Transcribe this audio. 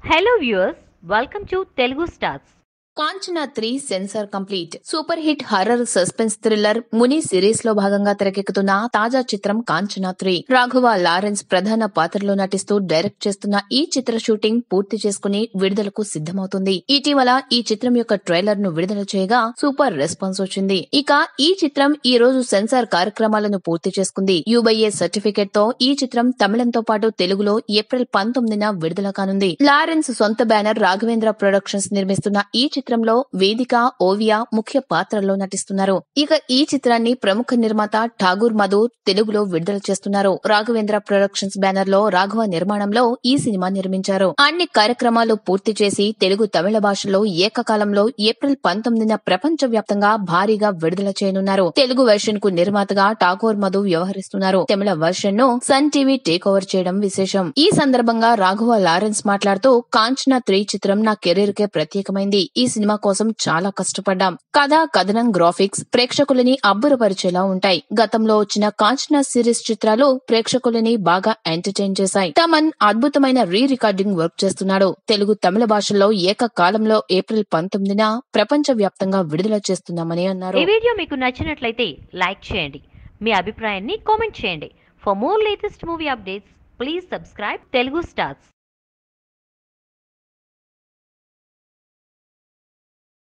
Hello viewers, welcome to Telugu Stars. Kanchana 3 censor complete. Super hit horror suspense thriller Muni series లో భాగంగా తెరకెక్కుతున్న తాజా చిత్రం కాంచనా 3. రాఘవ లారెన్స్ ప్రధాన పాత్రలో నటిస్తూ డైరెక్ట్ చేస్తున్న ఈ చిత్ర షూటింగ్ పూర్తి చేసుకుని విడుదలకు సిద్ధమవుతుంది. ఇటీవల ఈ చిత్రం యొక్క ట్రైలర్ ను విడుదల చేయగా సూపర్ రెస్పాన్స్ వచ్చింది. ఇక ఈ చిత్రం ఈ రోజు సెన్సార్ కార్యక్రమాలను పూర్తి చేసుకుంది. యుబైఏ సర్టిఫికెట్ తో ఈ చిత్రం తమిళంతో పాటు తెలుగులో ఏప్రిల్ 19న విడుదల కానుంది. లారెన్స్ సొంత బ్యానర్ రాఘవేంద్ర ప్రొడక్షన్స్ నిర్మిస్తున్న ఈ చిత్రంలో వేదిక, ఓవియా ముఖ్య పాత్రల్లో నటిస్తున్నారు. ఇక ఈ చిత్రాన్ని ప్రముఖ నిర్మాత ఠాగూర్ మధు తెలుగులో విడుదల చేస్తున్నారు. రాఘవేంద్ర ప్రొడక్షన్స్ బ్యానర్ లో రాఘవ నిర్మాణంలో ఈ సినిమా నిర్మించారు. అన్ని కార్యక్రమాలు పూర్తి చేసి తెలుగు, తమిళ భాషల్లో ఏకకాలంలో ఏప్రిల్ 19న ప్రపంచ వ్యాప్తంగా భారీగా విడుదల చేయనున్నారు. తెలుగు వెర్షన్ కు నిర్మాతగా ఠాగూర్ మధు వ్యవహరిస్తున్నారు. తమిళ వెర్షన్ ను సన్ టీవీ టేక్ ఓవర్ చేయడం విశేషం. ఈ సందర్భంగా రాఘవ లారెన్స్ మాట్లాడుతూ కాంచనా 3 చిత్రం నా కెరీర్ కే ప్రత్యేకమైంది. ఈ సినిమా కోసం చాలా కష్టపడ్డాం. కథ, కథనం, గ్రాఫిక్స్ ప్రేక్షకులని అబ్బురపరిచేలా ఉంటాయి. గతంలో వచ్చిన కాంచనా సిరీస్ చిత్రాలు ప్రేక్షకులని బాగా ఎంటర్టైన్ చేశాయి. తమన్ అద్భుతమైన రీ రికార్డింగ్ వర్క్ చేస్తున్నాడు. తెలుగు, తమిళ భాషల్లో ఏకకాలంలో ఏప్రిల్ 19న ప్రపంచ వ్యాప్తంగా విడుదల చేస్తున్నామని అన్నారు. ఈ వీడియో మీకు నచ్చినట్లయితే లైక్ చేయండి. మీ అభిప్రాయాన్ని కామెంట్ చేయండి. For more latest movie updates please subscribe Telugu stars.